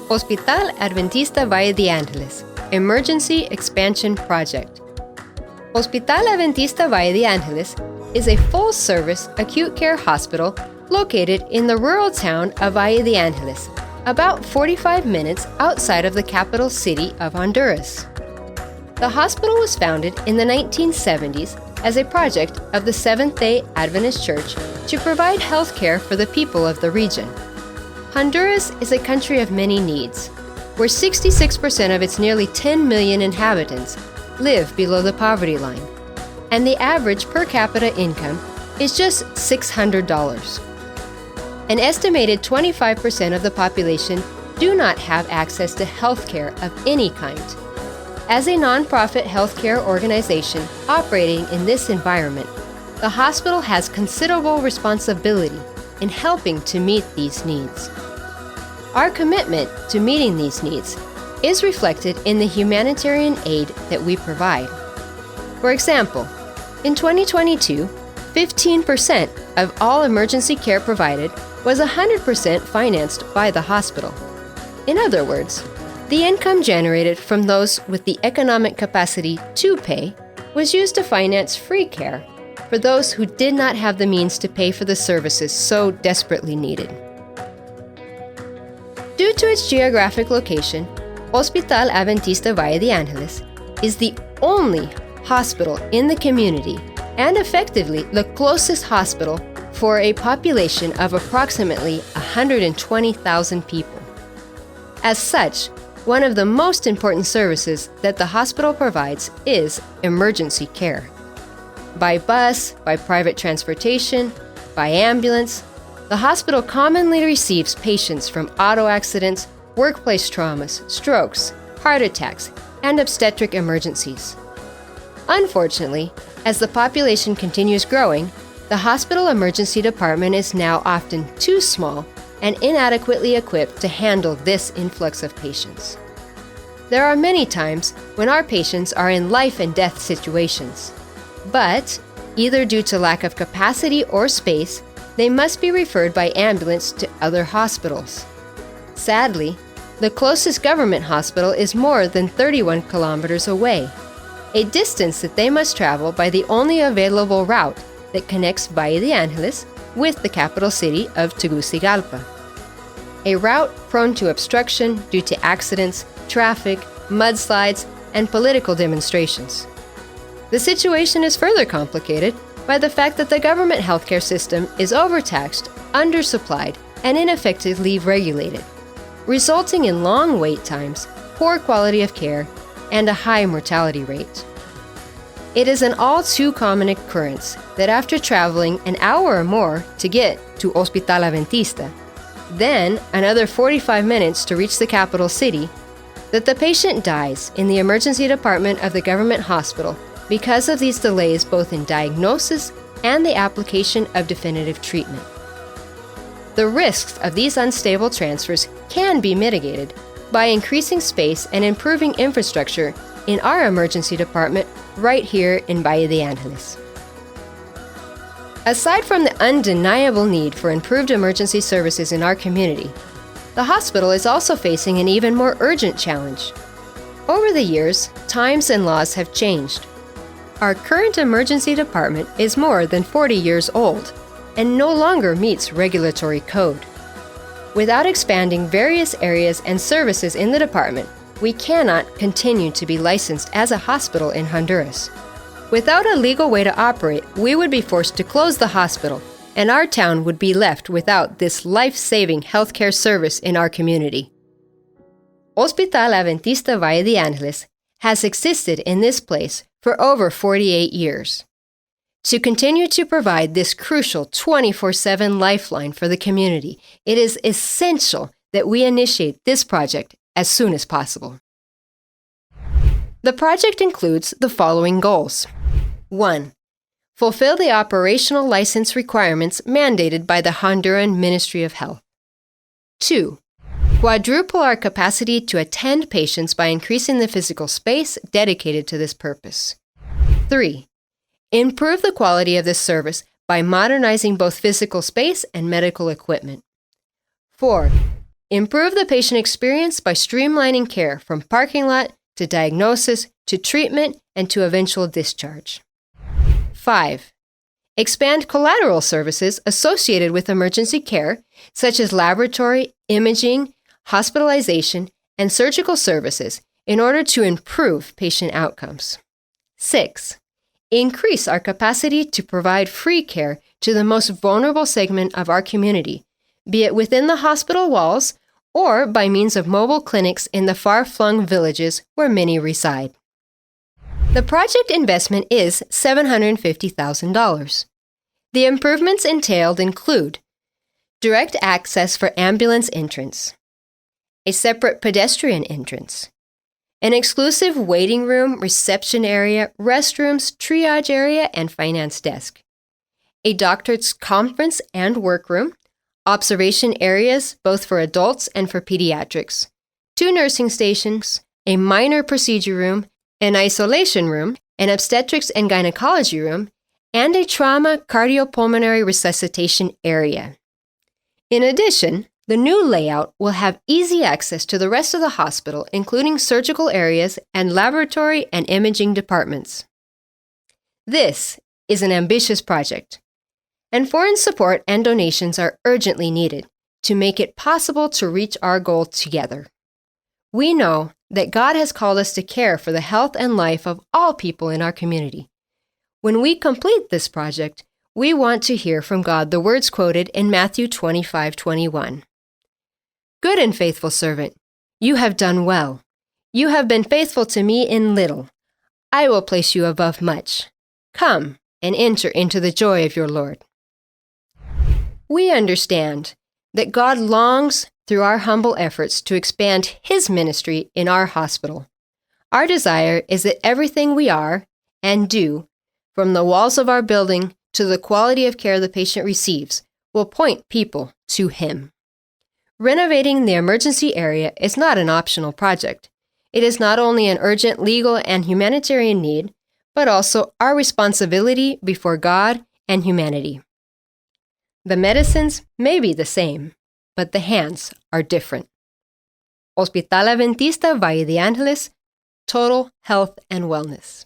Hospital Adventista Valle de Angeles Emergency Expansion Project. Hospital Adventista Valle de Angeles is a full-service acute care hospital located in the rural town of Valle de Angeles, about 45 minutes outside of the capital city of Honduras. The hospital was founded in the 1970s as a project of the Seventh-day Adventist Church to provide health care for the people of the region. Honduras is a country of many needs, where 66% of its nearly 10 million inhabitants live below the poverty line, and the average per capita income is just $600. An estimated 25% of the population do not have access to health care of any kind. As a nonprofit healthcare organization operating in this environment, the hospital has considerable responsibility in helping to meet these needs. Our commitment to meeting these needs is reflected in the humanitarian aid that we provide. For example, in 2022, 15% of all emergency care provided was 100% financed by the hospital. In other words, the income generated from those with the economic capacity to pay was used to finance free care for those who did not have the means to pay for the services so desperately needed. Due to its geographic location, Hospital Adventista Valle de Angeles is the only hospital in the community and effectively the closest hospital for a population of approximately 120,000 people. As such, one of the most important services that the hospital provides is emergency care. By bus, by private transportation, by ambulance, the hospital commonly receives patients from auto accidents, workplace traumas, strokes, heart attacks, and obstetric emergencies. Unfortunately, as the population continues growing, the hospital emergency department is now often too small and inadequately equipped to handle this influx of patients. There are many times when our patients are in life and death situations, but either due to lack of capacity or space, they must be referred by ambulance to other hospitals. Sadly, the closest government hospital is more than 31 kilometers away, a distance that they must travel by the only available route that connects Valle de Angeles with the capital city of Tegucigalpa. A route prone to obstruction due to accidents, traffic, mudslides, and political demonstrations. The situation is further complicated by the fact that the government healthcare system is overtaxed, undersupplied, and ineffectively regulated, resulting in long wait times, poor quality of care, and a high mortality rate. It is an all too common occurrence that after traveling an hour or more to get to Hospital Adventista, then another 45 minutes to reach the capital city, that the patient dies in the emergency department of the government hospital because of these delays both in diagnosis and the application of definitive treatment. The risks of these unstable transfers can be mitigated by increasing space and improving infrastructure in our emergency department right here in Valle de Angeles. Aside from the undeniable need for improved emergency services in our community, the hospital is also facing an even more urgent challenge. Over the years, times and laws have changed. Our current emergency department is more than 40 years old and no longer meets regulatory code. Without expanding various areas and services in the department, we cannot continue to be licensed as a hospital in Honduras. Without a legal way to operate, we would be forced to close the hospital, and our town would be left without this life-saving healthcare service in our community. Hospital Adventista Valle de Angeles has existed in this place for over 48 years. To continue to provide this crucial 24/7 lifeline for the community, it is essential that we initiate this project as soon as possible. The project includes the following goals. 1. Fulfill the operational license requirements mandated by the Honduran Ministry of Health. 2. Quadruple our capacity to attend patients by increasing the physical space dedicated to this purpose. 3. Improve the quality of this service by modernizing both physical space and medical equipment. 4. Improve the patient experience by streamlining care from parking lot to diagnosis to treatment and to eventual discharge. 5. Expand collateral services associated with emergency care, such as laboratory, imaging, hospitalization, and surgical services, in order to improve patient outcomes. 6. Increase our capacity to provide free care to the most vulnerable segment of our community, be it within the hospital walls or by means of mobile clinics in the far-flung villages where many reside. The project investment is $750,000. The improvements entailed include direct access for ambulance entrance, a separate pedestrian entrance, an exclusive waiting room, reception area, restrooms, triage area, and finance desk, a doctor's conference and workroom, observation areas both for adults and for pediatrics, 2 nursing stations, a minor procedure room, an isolation room, an obstetrics and gynecology room, and a trauma cardiopulmonary resuscitation area. In addition, the new layout will have easy access to the rest of the hospital, including surgical areas and laboratory and imaging departments. This is an ambitious project, and foreign support and donations are urgently needed to make it possible to reach our goal together. We know that God has called us to care for the health and life of all people in our community. When we complete this project, we want to hear from God the words quoted in Matthew 25:21. Good and faithful servant, you have done well. You have been faithful to me in little. I will place you above much. Come and enter into the joy of your Lord. We understand that God longs through our humble efforts to expand His ministry in our hospital. Our desire is that everything we are and do, from the walls of our building to the quality of care the patient receives, will point people to Him. Renovating the emergency area is not an optional project. It is not only an urgent legal and humanitarian need, but also our responsibility before God and humanity. The medicines may be the same, but the hands are different. Hospital Adventista Valle de Ángeles, total health and wellness.